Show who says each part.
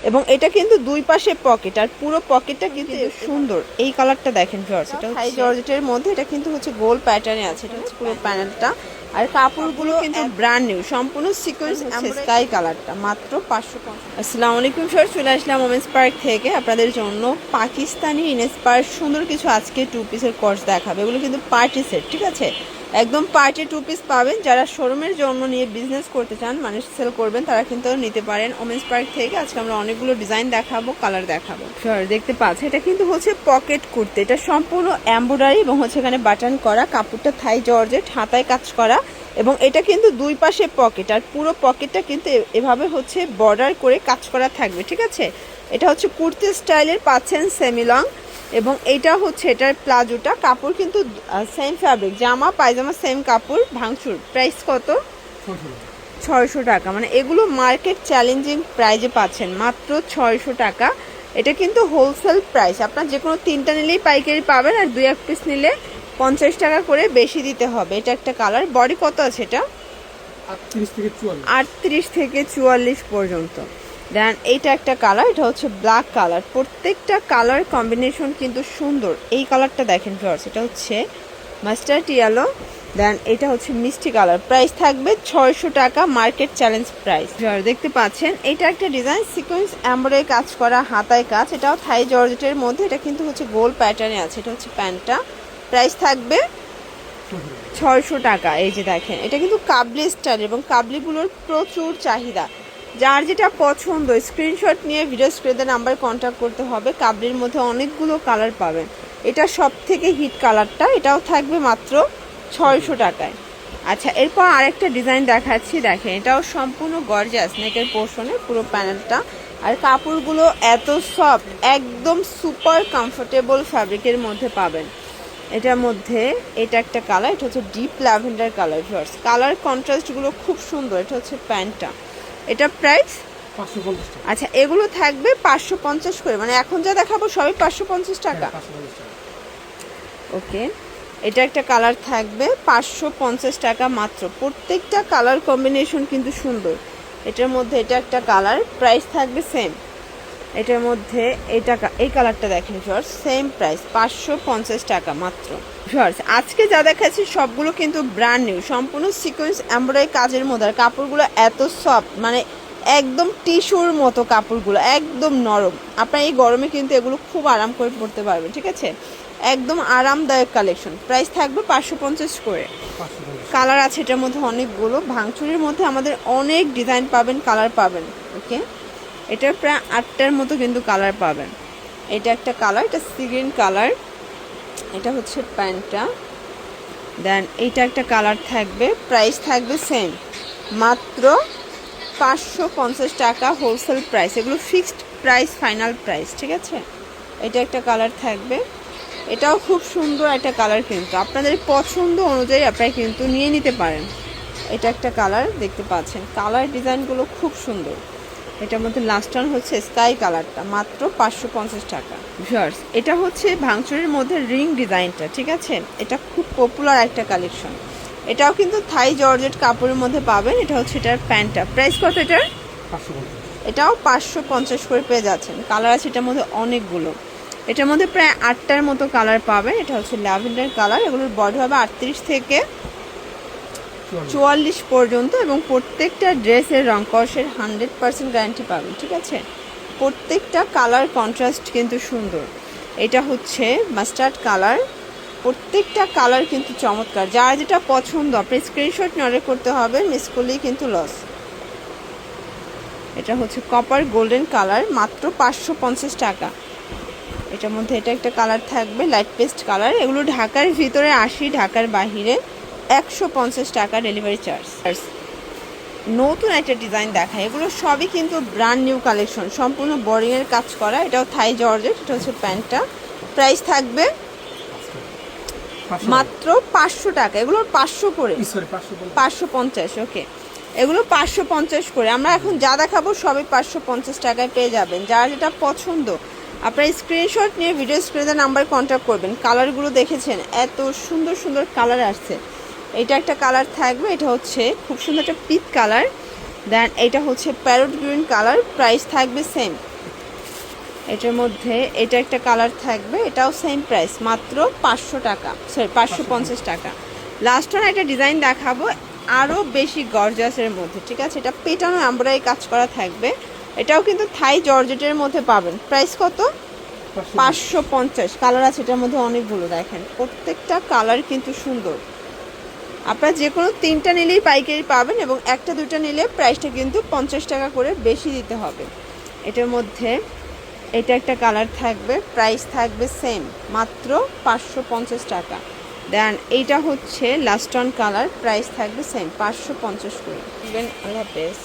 Speaker 1: এবং এটা কিন্তু দুই পাশে পকেট, আর পুরো পকেটটা কিন্তু সুন্দর। এই কালারটা দেখেন ভিউয়ার্স, এটা হাই জর্জেটের মধ্যে, এটা কিন্তু হচ্ছে গোল প্যাটার্নে আছে, এটা হচ্ছে পুরো প্যানেলটা। আর কাপড়গুলো কিন্তু ব্র্যান্ড নিউ, সম্পূর্ণ সিকোয়েন্স স্কাই কালারটা, মাত্র 550। আসসালামু আলাইকুম ভিউয়ার্স, চলে আসলাম ওমেন্স পার্ক থেকে আপনাদের জন্য পাকিস্তানি ইন্সপায়ার সুন্দর কিছু আজকে টু পিসের কোর্স দেখাবে। এগুলো কিন্তু পার্টি সেট, ঠিক আছে, একদম পার্টি টু পিস পাবেন। যারা শোরুমের জন্য নিয়ে বিজনেস করতে চান, মানে সেল করবেন, তারা কিন্তু নিতে পারেন ওমেন্স পার্ক থেকে। আজকে আমরা অনেকগুলো ডিজাইন দেখাবো, কালার দেখাবো। দেখতে পাচ্ছি এটা কিন্তু হচ্ছে পকেট কুর্তি, এটা সম্পূর্ণ এমব্রয়ডারি এবং হচ্ছে এখানে বাটন করা, কাপড়টা থাই জর্জেট, হাতায় কাজ করা, এবং এটা কিন্তু দুই পাশে পকেট, আর পুরো পকেটটা কিন্তু এভাবে হচ্ছে বর্ডার করে কাজ করা থাকবে, ঠিক আছে। এটা হচ্ছে কুর্তি স্টাইলের পাচ্ছেন সেমি লং, এবং এইটা হচ্ছে এটার প্লাজোটা, কাপড় কিন্তু সেম ফ্যাব্রিক, জামা পায়জামা সেম কাপড়, ভাঙচুর। প্রাইস কত? 600 টাকা। মানে এগুলো মার্কেট চ্যালেঞ্জিং প্রাইজে পাচ্ছেন, মাত্র 600 টাকা। এটা কিন্তু হোলসেল প্রাইস, আপনার যে কোনো তিনটা নিলেই পাইকারি পাবেন, আর দুই এক পিস নিলে 50 টাকা করে বেশি দিতে হবে। এটা একটা কালার, বডি কত আছে এটা? 38 থেকে 44 পর্যন্ত। দেন এইটা একটা কালার, এটা হচ্ছে ব্ল্যাক কালার। প্রত্যেকটা কালার কম্বিনেশন কিন্তু সুন্দর। এই কালারটা দেখেন ভিউয়ার্স, এটা হচ্ছে মাস্টার্ড ইয়েলো। দেন এটা হচ্ছে মিষ্টি কালার। প্রাইস থাকবে 600 টাকা, মার্কেট চ্যালেঞ্জ প্রাইস। দেখতে পাচ্ছেন এটা একটা ডিজাইন, সিকোয়েন্স এমব্রয়ডারি কাজ করা, হাতায় কাজ, এটাও থাই জর্জেটের মধ্যে, এটা কিন্তু হচ্ছে গোল প্যাটার্নে আছে, এটা হচ্ছে প্যান্টটা। প্রাইস থাকবে 600 টাকা। এই যে দেখেন, এটা কিন্তু কাবলি স্টাইল, এবং কাবলিগুলোর প্রচুর চাহিদা। যার যেটা পছন্দ স্ক্রিনশট নিয়ে ভিডিও স্ক্রিনে নাম্বার কন্ট্যাক্ট করতে হবে। কাবলির মধ্যে অনেকগুলো কালার পাবেন, এটা সব থেকে হিট কালারটা, এটাও থাকবে মাত্র 600 টাকায়। আচ্ছা, এরপর আরেকটা ডিজাইন দেখাচ্ছি, দেখেন এটাও সম্পূর্ণ গর্জিয়াস, নেকের পোর্শনে পুরো প্যানেলটা, আর কাপড়গুলো এত সফট, একদম সুপার কমফোর্টেবল ফ্যাব্রিকের মধ্যে পাবেন। এটার মধ্যে এটা একটা কালার, এটা হচ্ছে deep lavender colour viewers, colour কন্ট্রাস্টগুলো খুব সুন্দর। এটা হচ্ছে প্যান্টটা, এটা প্রাইস
Speaker 2: 550 টাকা।
Speaker 1: আচ্ছা, এগুলো থাকবে 550 করে, মানে এখন যা দেখাবো সবই 550 টাকা। ওকে, এটা একটা কালার থাকবে 550 টাকা মাত্র। প্রত্যেকটা কালার কম্বিনেশন কিন্তু সুন্দর। এটার মধ্যে এটা একটা কালার, প্রাইস থাকবে সেম। এটার মধ্যে এই কালারটা দেখেন ভিউয়ার্স, সেম প্রাইস 550 টাকা মাত্র। ভিউয়ার্স আজকে যা দেখাচ্ছি সবগুলো কিন্তু ব্র্যান্ড নিউ, সম্পূর্ণ সিকোয়েন্স এমব্রয়ডারি কাজের মধ্যে, আর কাপড়গুলো এত সফট, মানে একদম টিস্যুর মতো কাপড়গুলো, একদম নরম। আপনার এই গরমে কিন্তু এগুলো খুব আরাম করে পরতে পারবেন, ঠিক আছে, একদম আরামদায়ক কালেকশন। প্রাইস থাকবে 550 করে। কালার আছে এটার মধ্যে অনেকগুলো, ভাঙচুরের মধ্যে আমাদের অনেক ডিজাইন পাবেন, কালার পাবেন। ওকে, এটার প্রায় 8টার মতো কিন্তু কালার পাবেন। এটা একটা কালার, এটা সি গ্রিন কালার, এটা হচ্ছে প্যান্টটা। দেন এইটা একটা কালার থাকবে, প্রাইস থাকবে সেম, মাত্র 550 টাকা হোলসেল প্রাইস। এগুলো ফিক্সড প্রাইস, ফাইনাল প্রাইস, ঠিক আছে। এটা একটা কালার থাকবে, এটাও খুব সুন্দর একটা কালার, কিন্তু আপনাদের পছন্দ অনুযায়ী আপনারা কিন্তু নিয়ে নিতে পারেন। এটা একটা কালার দেখতে পাচ্ছেন, কালার ডিজাইনগুলো খুব সুন্দর। এটার মধ্যে লাস্ট ওয়ান হচ্ছে স্কাই কালারটা, মাত্র 550 টাকা। ভিউয়ার্স এটা হচ্ছে ভাঙচুরের মধ্যে রিং ডিজাইনটা, ঠিক আছে, এটা খুব পপুলার একটা কালেকশন। এটাও কিন্তু থাই জর্জেট কাপড়ের মধ্যে পাবেন। এটা হচ্ছে এটার প্যান্টটা, প্রাইস কত এটার?
Speaker 2: 550।
Speaker 1: এটাও 550 করে পেয়ে যাচ্ছেন। কালার আছে এটার মধ্যে অনেকগুলো, এটার মধ্যে প্রায় 8টার মতো কালার পাবেন। এটা হচ্ছে ল্যাভেন্ডার কালার, এগুলোর বডি হবে 38 থেকে 44 পর্যন্ত, এবং প্রত্যেকটা ড্রেসের রং কষের 100% গ্যারান্টি পাবেন, ঠিক আছে। প্রত্যেকটা কালার কন্ট্রাস্ট কিন্তু সুন্দর। এটা হচ্ছে মাস্টার্ড কালার, প্রত্যেকটা কালার কিন্তু চমৎকার। যার যেটা পছন্দ আপনি স্ক্রিনশট নিয়ে অর্ডার করতে হবে, মিস করলেই কিন্তু লস। এটা হচ্ছে কপার গোল্ডেন কালার, মাত্র 550 টাকা। এটার মধ্যে এটা একটা কালার থাকবে লাইট পেস্ট কালার। এগুলো ঢাকার ভিতরে 80, ঢাকার বাহিরে 150 টাকা ডেলিভারি চার্জ। নতুন একটা ডিজাইন দেখায়, এগুলো সবই কিন্তু ব্র্যান্ড নিউ কালেকশন, সম্পূর্ণ বোরিংয়ের কাজ করা। এটাও থাই জর্জেট, এটা হচ্ছে প্যান্টটা। প্রাইস থাকবে মাত্র 500 টাকা। এগুলো 500 করে, 550। ওকে, এগুলো 550 করে। আমরা এখন যা দেখাবো সবই 550 টাকায় পেয়ে যাবেন। যার যেটা পছন্দ আপনারা স্ক্রিনশট নিয়ে ভিডিও স্ক্রিনে নাম্বার কন্ট্যাক্ট করবেন। কালারগুলো দেখেছেন, এত সুন্দর সুন্দর কালার আসছে। এটা একটা কালার থাকবে, এটা হচ্ছে খুব সুন্দর একটা পিচ কালার। দেন এটা হচ্ছে প্যারট গ্রিন কালার, প্রাইস থাকবে সেম। এটার মধ্যে এটা একটা কালার থাকবে, এটাও সেম প্রাইস, মাত্র 500 টাকা, সরি 550 টাকা। লাস্ট ওয়ান একটা ডিজাইন দেখাবো আরও বেশি গর্জাসের মধ্যে, ঠিক আছে? এটা পেটানো এমব্রয়ডারি কাজ করা থাকবে, এটাও কিন্তু থাই জর্জেটের মধ্যে পাবেন। প্রাইস কত? 550। কালার আছে এটার মধ্যে অনেকগুলো, দেখেন প্রত্যেকটা কালার কিন্তু সুন্দর। আপনারা যে কোনো 3টা নিলেই পাইকারি পাবেন এবং 1টা 2টা নিলে প্রাইসটা কিন্তু 50 টাকা করে বেশি দিতে হবে। এটার মধ্যে এটা একটা কালার থাকবে, প্রাইস থাকবে সেম, মাত্র 550 টাকা। দেন এইটা হচ্ছে লাস্ট অন কালার, প্রাইস থাকবে সেম 550 করে। আল্লাহ হাফেজ।